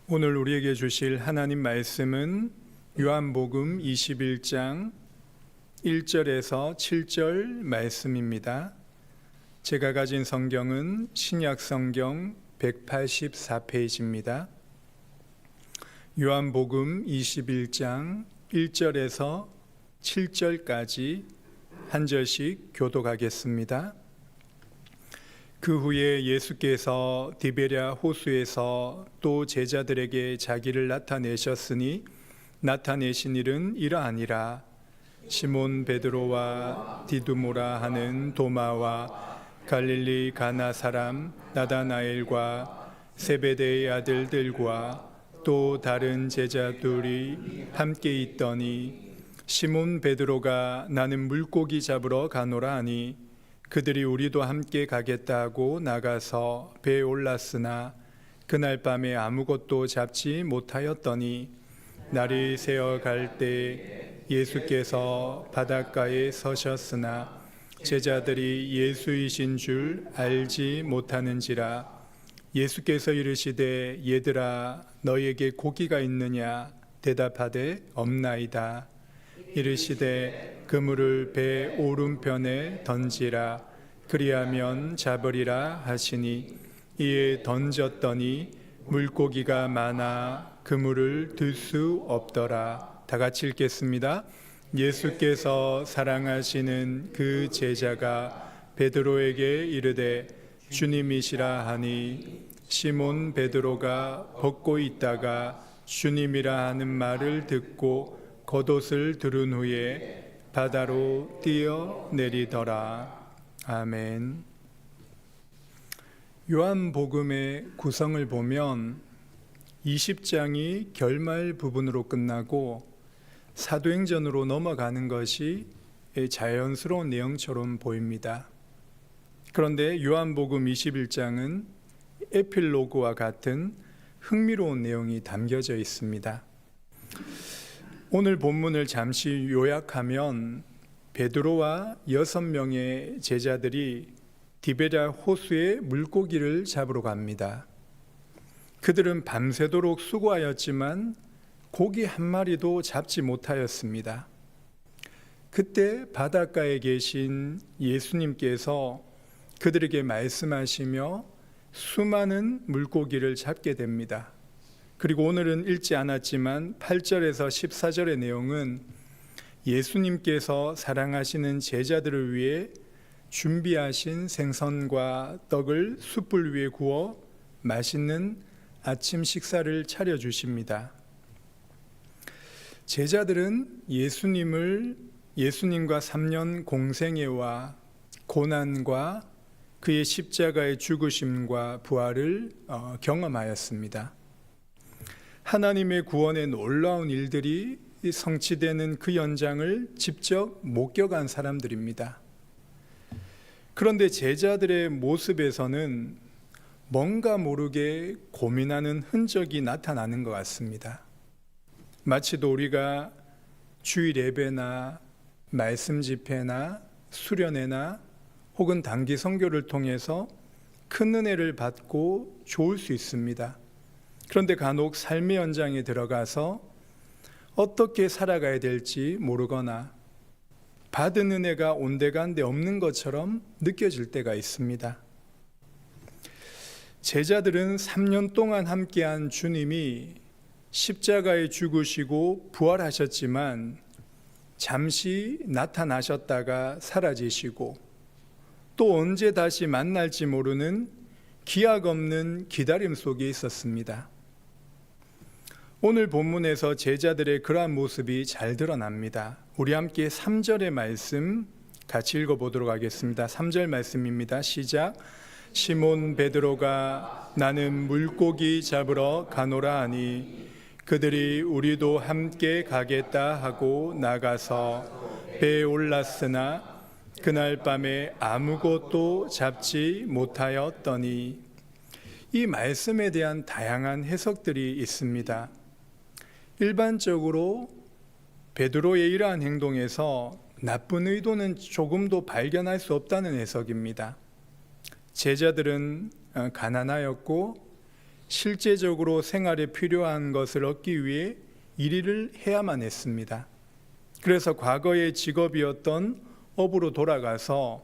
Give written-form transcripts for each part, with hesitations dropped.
오늘 우리에게 주실 하나님 말씀은 요한복음 21장 1절에서 7절 말씀입니다. 제가 가진 성경은 신약성경 184페이지입니다. 요한복음 21장 1절에서 7절까지 한 절씩 교독하겠습니다. 그 후에 예수께서 디베랴 호수에서 또 제자들에게 자기를 나타내셨으니 나타내신 일은 이러하니라. 시몬 베드로와 디두모라 하는 도마와 갈릴리 가나 사람 나다나엘과 세베대의 아들들과 또 다른 제자들이 함께 있더니 시몬 베드로가 나는 물고기 잡으러 가노라 하니 그들이 우리도 함께 가겠다 하고 나가서 배에 올랐으나 그날 밤에 아무것도 잡지 못하였더니 날이 새어 갈 때 예수께서 바닷가에 서셨으나 제자들이 예수이신 줄 알지 못하는지라. 예수께서 이르시되 얘들아 너희에게 고기가 있느냐 대답하되 없나이다. 이르시되 그물을 배 오른편에 던지라. 그리하면 잡으리라 하시니 이에 던졌더니 물고기가 많아 그물을 들 수 없더라. 다 같이 읽겠습니다. 예수께서 사랑하시는 그 제자가 베드로에게 이르되 주님이시라 하니 시몬 베드로가 벗고 있다가 주님이라 하는 말을 듣고 겉옷을 두른 후에 바다로 뛰어내리더라. 아멘. 요한복음의 구성을 보면 20장이 결말 부분으로 끝나고 사도행전으로 넘어가는 것이 자연스러운 내용처럼 보입니다. 그런데 요한복음 21장은 에필로그와 같은 흥미로운 내용이 담겨져 있습니다. 오늘 본문을 잠시 요약하면 베드로와 6명의 제자들이 디베랴 호수에 물고기를 잡으러 갑니다. 그들은 밤새도록 수고하였지만 고기 한 마리도 잡지 못하였습니다. 그때 바닷가에 계신 예수님께서 그들에게 말씀하시며 수많은 물고기를 잡게 됩니다. 그리고 오늘은 읽지 않았지만 8절에서 14절의 내용은 예수님께서 사랑하시는 제자들을 위해 준비하신 생선과 떡을 숯불 위에 구워 맛있는 아침 식사를 차려주십니다. 제자들은 예수님과 3년 공생애와 고난과 그의 십자가의 죽으심과 부활을 경험하였습니다. 하나님의 구원의 놀라운 일들이 성취되는 그 현장을 직접 목격한 사람들입니다. 그런데 제자들의 모습에서는 뭔가 모르게 고민하는 흔적이 나타나는 것 같습니다. 마치도 우리가 주일 예배나 말씀 집회나 수련회나 혹은 단기 선교를 통해서 큰 은혜를 받고 좋을 수 있습니다. 그런데 간혹 삶의 현장에 들어가서 어떻게 살아가야 될지 모르거나 받은 은혜가 온데간데 없는 것처럼 느껴질 때가 있습니다. 제자들은 3년 동안 함께한 주님이 십자가에 죽으시고 부활하셨지만 잠시 나타나셨다가 사라지시고 또 언제 다시 만날지 모르는 기약 없는 기다림 속에 있었습니다. 오늘 본문에서 제자들의 그러한 모습이 잘 드러납니다. 우리 함께 3절의 말씀 같이 읽어보도록 하겠습니다. 3절 말씀입니다. 시작. 시몬 베드로가 나는 물고기 잡으러 가노라 하니 그들이 우리도 함께 가겠다 하고 나가서 배에 올랐으나 그날 밤에 아무것도 잡지 못하였더니. 이 말씀에 대한 다양한 해석들이 있습니다. 일반적으로 베드로의 이러한 행동에서 나쁜 의도는 조금도 발견할 수 없다는 해석입니다. 제자들은 가난하였고 실제적으로 생활에 필요한 것을 얻기 위해 일을 해야만 했습니다. 그래서 과거의 직업이었던 업으로 돌아가서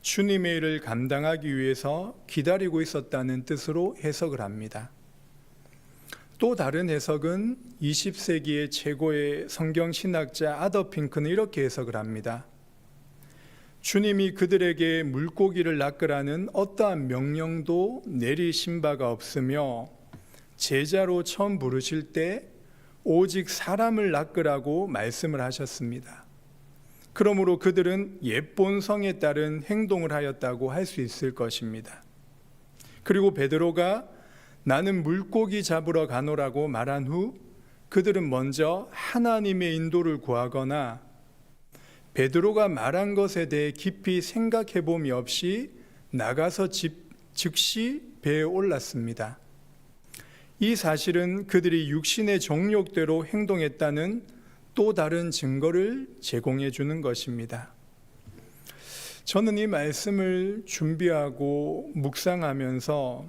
주님의 일을 감당하기 위해서 기다리고 있었다는 뜻으로 해석을 합니다. 또 다른 해석은 20세기의 최고의 성경신학자 아더 핑크는 이렇게 해석을 합니다. 주님이 그들에게 물고기를 낚으라는 어떠한 명령도 내리신 바가 없으며 제자로 처음 부르실 때 오직 사람을 낚으라고 말씀을 하셨습니다. 그러므로 그들은 옛본성에 따른 행동을 하였다고 할 수 있을 것입니다. 그리고 베드로가 나는 물고기 잡으러 가노라고 말한 후 그들은 먼저 하나님의 인도를 구하거나 베드로가 말한 것에 대해 깊이 생각해 봄이 없이 나가서 즉시 배에 올랐습니다. 이 사실은 그들이 육신의 정욕대로 행동했다는 또 다른 증거를 제공해 주는 것입니다. 저는 이 말씀을 준비하고 묵상하면서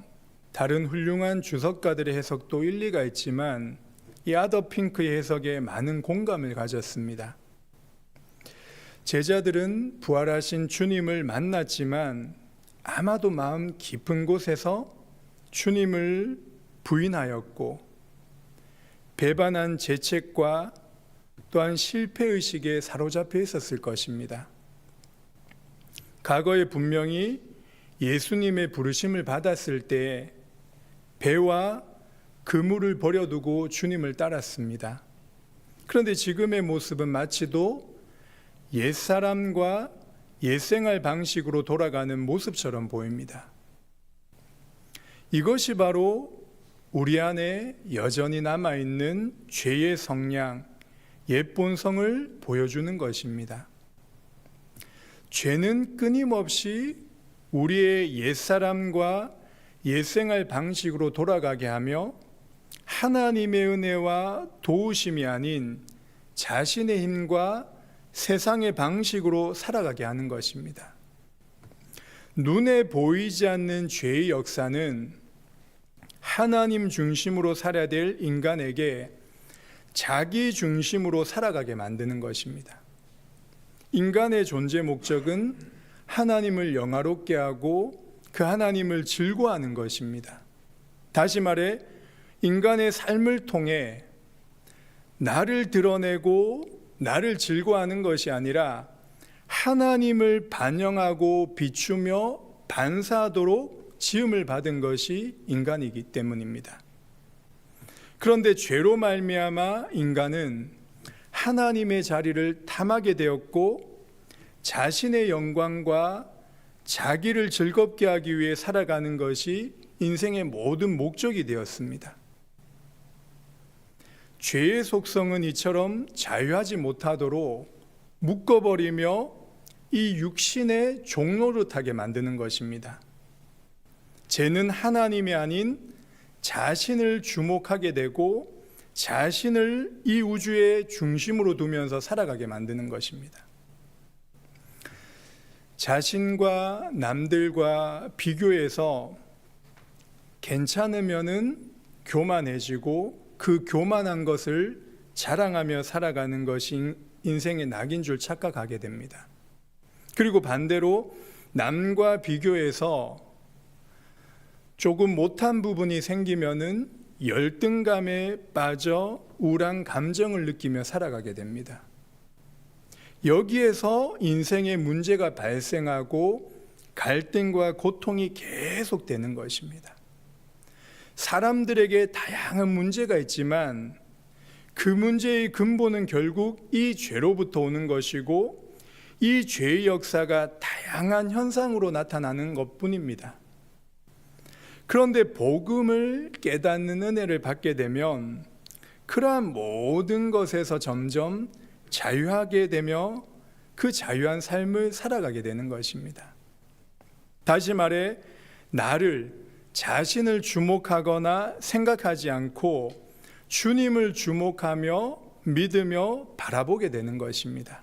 다른 훌륭한 주석가들의 해석도 일리가 있지만 이 아더 핑크의 해석에 많은 공감을 가졌습니다. 제자들은 부활하신 주님을 만났지만 아마도 마음 깊은 곳에서 주님을 부인하였고 배반한 죄책과 또한 실패의식에 사로잡혀 있었을 것입니다. 과거에 분명히 예수님의 부르심을 받았을 때 배와 그물을 버려두고 주님을 따랐습니다. 그런데 지금의 모습은 마치도 옛사람과 옛생활 방식으로 돌아가는 모습처럼 보입니다. 이것이 바로 우리 안에 여전히 남아있는 죄의 성량, 옛본성을 보여주는 것입니다. 죄는 끊임없이 우리의 옛사람과 옛생활 방식으로 돌아가게 하며 하나님의 은혜와 도우심이 아닌 자신의 힘과 세상의 방식으로 살아가게 하는 것입니다. 눈에 보이지 않는 죄의 역사는 하나님 중심으로 살아야 될 인간에게 자기 중심으로 살아가게 만드는 것입니다. 인간의 존재 목적은 하나님을 영화롭게 하고 그 하나님을 즐거워하는 것입니다. 다시 말해 인간의 삶을 통해 나를 드러내고 나를 즐거워하는 것이 아니라 하나님을 반영하고 비추며 반사하도록 지음을 받은 것이 인간이기 때문입니다. 그런데 죄로 말미암아 인간은 하나님의 자리를 탐하게 되었고 자신의 영광과 자기를 즐겁게 하기 위해 살아가는 것이 인생의 모든 목적이 되었습니다. 죄의 속성은 이처럼 자유하지 못하도록 묶어버리며 이 육신의 종노릇하게 만드는 것입니다. 죄는 하나님이 아닌 자신을 주목하게 되고 자신을 이 우주의 중심으로 두면서 살아가게 만드는 것입니다. 자신과 남들과 비교해서 괜찮으면은 교만해지고 그 교만한 것을 자랑하며 살아가는 것이 인생의 낙인 줄 착각하게 됩니다. 그리고 반대로 남과 비교해서 조금 못한 부분이 생기면은 열등감에 빠져 우울한 감정을 느끼며 살아가게 됩니다. 여기에서 인생의 문제가 발생하고 갈등과 고통이 계속되는 것입니다. 사람들에게 다양한 문제가 있지만 그 문제의 근본은 결국 이 죄로부터 오는 것이고 이 죄의 역사가 다양한 현상으로 나타나는 것뿐입니다. 그런데 복음을 깨닫는 은혜를 받게 되면 그러한 모든 것에서 점점 자유하게 되며 그 자유한 삶을 살아가게 되는 것입니다. 다시 말해 나를 자신을 주목하거나 생각하지 않고 주님을 주목하며 믿으며 바라보게 되는 것입니다.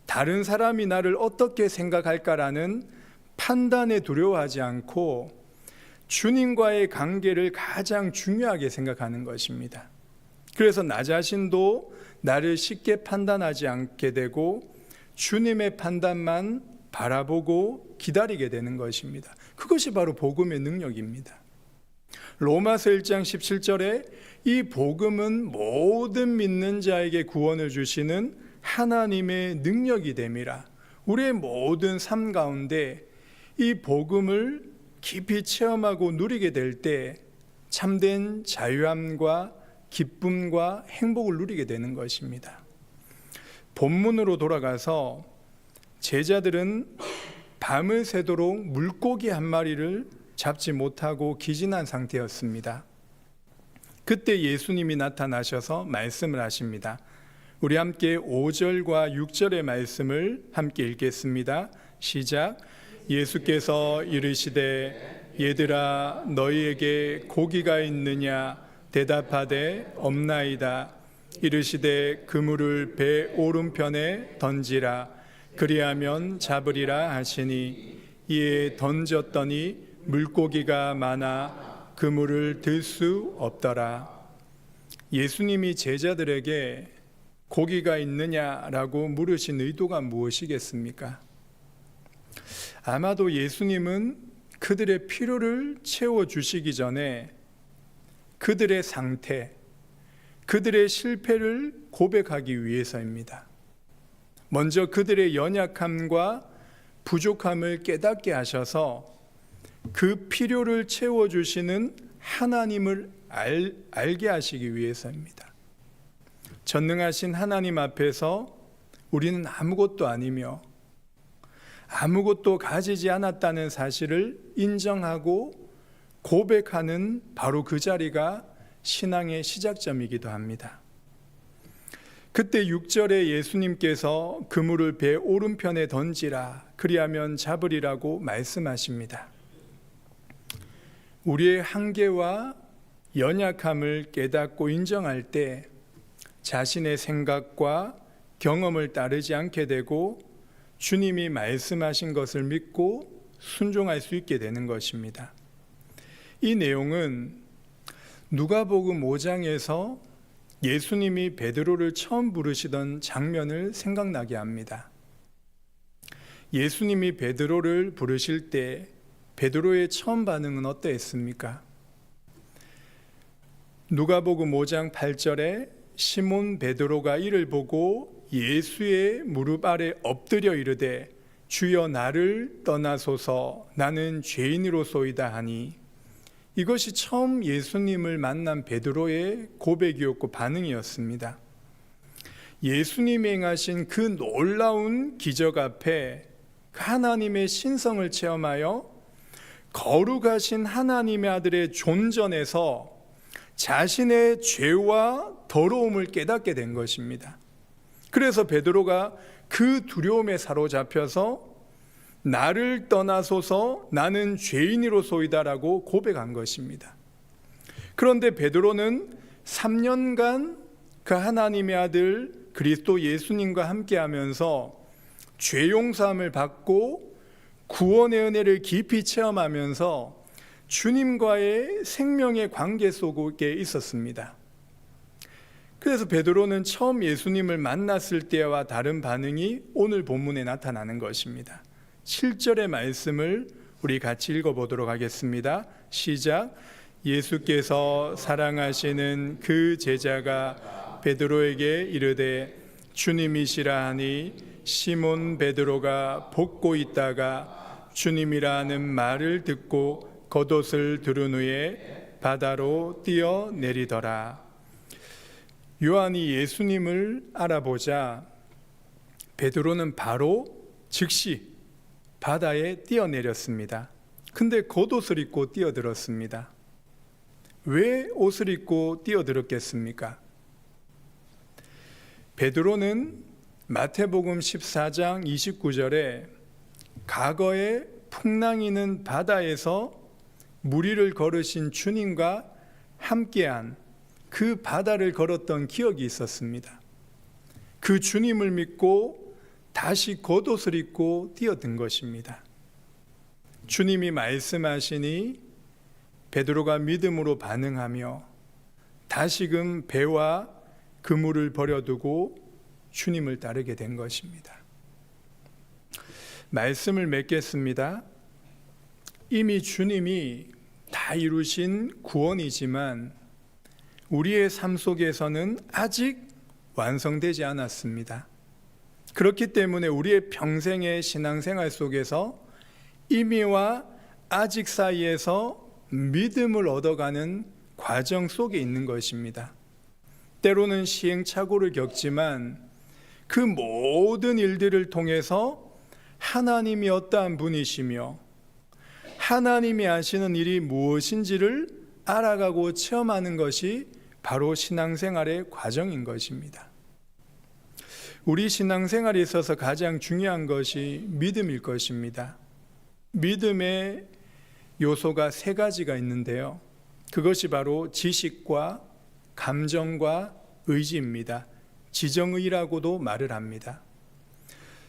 다른 사람이 나를 어떻게 생각할까라는 판단에 두려워하지 않고 주님과의 관계를 가장 중요하게 생각하는 것입니다. 그래서 나 자신도 나를 쉽게 판단하지 않게 되고 주님의 판단만 바라보고 기다리게 되는 것입니다. 그것이 바로 복음의 능력입니다. 로마서 1장 17절에 이 복음은 모든 믿는 자에게 구원을 주시는 하나님의 능력이 됨이라. 우리의 모든 삶 가운데 이 복음을 깊이 체험하고 누리게 될 때 참된 자유함과 기쁨과 행복을 누리게 되는 것입니다. 본문으로 돌아가서 제자들은 밤을 새도록 물고기 한 마리를 잡지 못하고 기진한 상태였습니다. 그때 예수님이 나타나셔서 말씀을 하십니다. 우리 함께 5절과 6절의 말씀을 함께 읽겠습니다. 시작. 예수께서 이르시되 얘들아 너희에게 고기가 있느냐 대답하되 없나이다. 이르시되 그물을 배 오른편에 던지라. 그리하면 잡으리라 하시니 이에 던졌더니 물고기가 많아 그물을 들 수 없더라. 예수님이 제자들에게 고기가 있느냐라고 물으신 의도가 무엇이겠습니까? 아마도 예수님은 그들의 필요를 채워주시기 전에 그들의 상태, 그들의 실패를 고백하기 위해서입니다. 먼저 그들의 연약함과 부족함을 깨닫게 하셔서 그 필요를 채워주시는 하나님을 알게 하시기 위해서입니다. 전능하신 하나님 앞에서 우리는 아무것도 아니며 아무것도 가지지 않았다는 사실을 인정하고 고백하는 바로 그 자리가 신앙의 시작점이기도 합니다. 그때 6절에 예수님께서 그물을 배 오른편에 던지라 그리하면 잡으리라고 말씀하십니다. 우리의 한계와 연약함을 깨닫고 인정할 때 자신의 생각과 경험을 따르지 않게 되고 주님이 말씀하신 것을 믿고 순종할 수 있게 되는 것입니다. 이 내용은 누가복음 5장에서 예수님이 베드로를 처음 부르시던 장면을 생각나게 합니다. 예수님이 베드로를 부르실 때 베드로의 처음 반응은 어떠했습니까? 누가복음 5장 8절에 시몬 베드로가 이를 보고 예수의 무릎 아래 엎드려 이르되 주여 나를 떠나소서 나는 죄인으로소이다 하니 이것이 처음 예수님을 만난 베드로의 고백이었고 반응이었습니다. 예수님이 행하신 그 놀라운 기적 앞에 하나님의 신성을 체험하여 거룩하신 하나님의 아들의 존전에서 자신의 죄와 더러움을 깨닫게 된 것입니다. 그래서 베드로가 그 두려움에 사로잡혀서 나를 떠나소서 나는 죄인으로소이다라고 고백한 것입니다. 그런데 베드로는 3년간 그 하나님의 아들 그리스도 예수님과 함께하면서 죄 용서함을 받고 구원의 은혜를 깊이 체험하면서 주님과의 생명의 관계 속에 있었습니다. 그래서 베드로는 처음 예수님을 만났을 때와 다른 반응이 오늘 본문에 나타나는 것입니다. 7절의 말씀을 우리 같이 읽어보도록 하겠습니다. 시작. 예수께서 사랑하시는 그 제자가 베드로에게 이르되 주님이시라 하니 시몬 베드로가 벗고 있다가 주님이라 하는 말을 듣고 겉옷을 두른 후에 바다로 뛰어내리더라. 요한이 예수님을 알아보자 베드로는 바로 즉시 바다에 뛰어내렸습니다. 근데 겉옷을 입고 뛰어들었습니다. 왜 옷을 입고 뛰어들었겠습니까? 베드로는 마태복음 14장 29절에 과거에 풍랑이는 바다에서 무리를 걸으신 주님과 함께한 그 바다를 걸었던 기억이 있었습니다. 그 주님을 믿고 다시 겉옷을 입고 뛰어든 것입니다. 주님이 말씀하시니 베드로가 믿음으로 반응하며 다시금 배와 그물을 버려두고 주님을 따르게 된 것입니다. 말씀을 맺겠습니다. 이미 주님이 다 이루신 구원이지만 우리의 삶 속에서는 아직 완성되지 않았습니다. 그렇기 때문에 우리의 평생의 신앙생활 속에서 이미와 아직 사이에서 믿음을 얻어가는 과정 속에 있는 것입니다. 때로는 시행착오를 겪지만 그 모든 일들을 통해서 하나님이 어떠한 분이시며 하나님이 하시는 일이 무엇인지를 알아가고 체험하는 것이 바로 신앙생활의 과정인 것입니다. 우리 신앙생활에 있어서 가장 중요한 것이 믿음일 것입니다. 믿음의 요소가 세 가지가 있는데요. 그것이 바로 지식과 감정과 의지입니다. 지정의라고도 말을 합니다.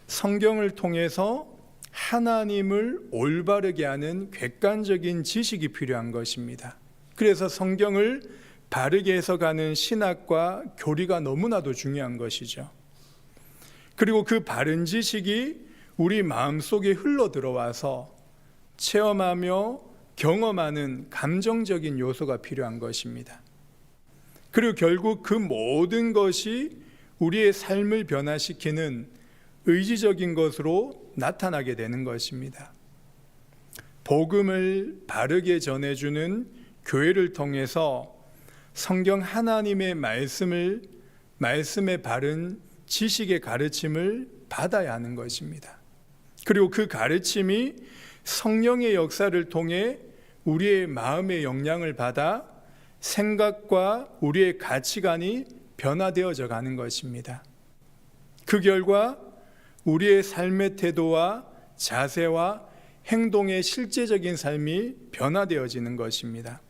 성경을 통해서 하나님을 올바르게 하는 객관적인 지식이 필요한 것입니다. 그래서 성경을 바르게 해석하는 신학과 교리가 너무나도 중요한 것이죠. 그리고 그 바른 지식이 우리 마음속에 흘러 들어와서 체험하며 경험하는 감정적인 요소가 필요한 것입니다. 그리고 결국 그 모든 것이 우리의 삶을 변화시키는 의지적인 것으로 나타나게 되는 것입니다. 복음을 바르게 전해주는 교회를 통해서 성경 하나님의 말씀의 바른 지식의 가르침을 받아야 하는 것입니다. 그리고 그 가르침이 성령의 역사를 통해 우리의 마음의 영향을 받아 생각과 우리의 가치관이 변화되어져 가는 것입니다. 그 결과 우리의 삶의 태도와 자세와 행동의 실제적인 삶이 변화되어지는 것입니다.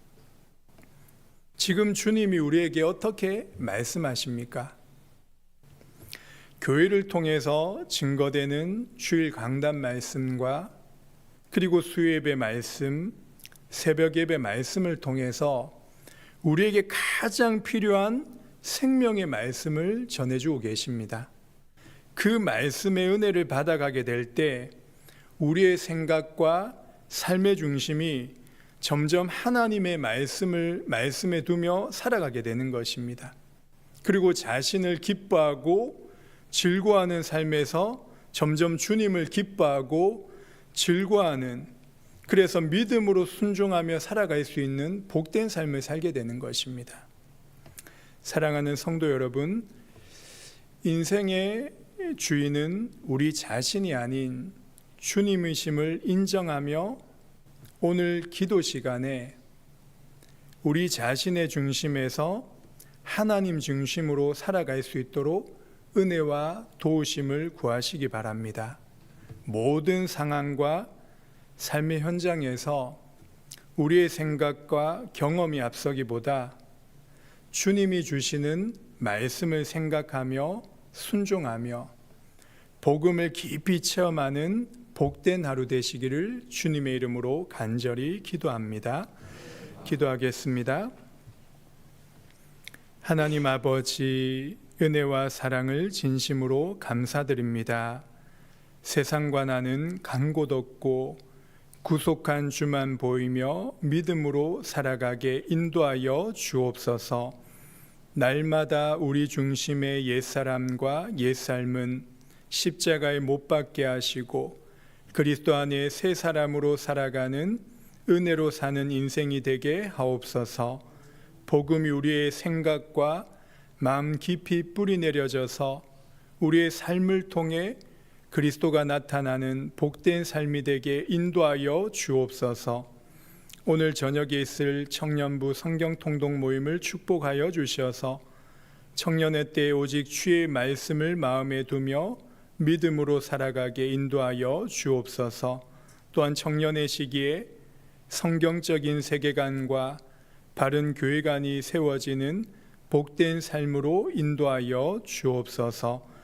지금 주님이 우리에게 어떻게 말씀하십니까? 교회를 통해서 증거되는 주일 강단 말씀과 그리고 수요예배 말씀, 새벽예배 말씀을 통해서 우리에게 가장 필요한 생명의 말씀을 전해주고 계십니다. 그 말씀의 은혜를 받아가게 될 때 우리의 생각과 삶의 중심이 점점 하나님의 말씀에 두며 살아가게 되는 것입니다. 그리고 자신을 기뻐하고 즐거워하는 삶에서 점점 주님을 기뻐하고 즐거워하는, 그래서 믿음으로 순종하며 살아갈 수 있는 복된 삶을 살게 되는 것입니다. 사랑하는 성도 여러분, 인생의 주인은 우리 자신이 아닌 주님이심을 인정하며 오늘 기도 시간에 우리 자신의 중심에서 하나님 중심으로 살아갈 수 있도록 은혜와 도우심을 구하시기 바랍니다. 모든 상황과 삶의 현장에서 우리의 생각과 경험이 앞서기보다 주님이 주시는 말씀을 생각하며 순종하며 복음을 깊이 체험하는 복된 하루 되시기를 주님의 이름으로 간절히 기도합니다. 기도하겠습니다. 하나님 아버지, 은혜와 사랑을 진심으로 감사드립니다. 세상과 나는 간 곳 없고 구속한 주만 보이며 믿음으로 살아가게 인도하여 주옵소서. 날마다 우리 중심의 옛사람과 옛삶은 십자가에 못 박게 하시고 그리스도 안에 새 사람으로 살아가는 은혜로 사는 인생이 되게 하옵소서. 복음이 우리의 생각과 마음 깊이 뿌리 내려져서 우리의 삶을 통해 그리스도가 나타나는 복된 삶이 되게 인도하여 주옵소서. 오늘 저녁에 있을 청년부 성경통독 모임을 축복하여 주셔서 청년의 때에 오직 주의 말씀을 마음에 두며 믿음으로 살아가게 인도하여 주옵소서. 또한 청년의 시기에 성경적인 세계관과 바른 교회관이 세워지는 복된 삶으로 인도하여 주옵소서.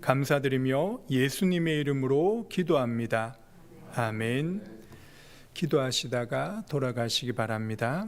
감사드리며 예수님의 이름으로 기도합니다. 아멘. 기도하시다가 돌아가시기 바랍니다.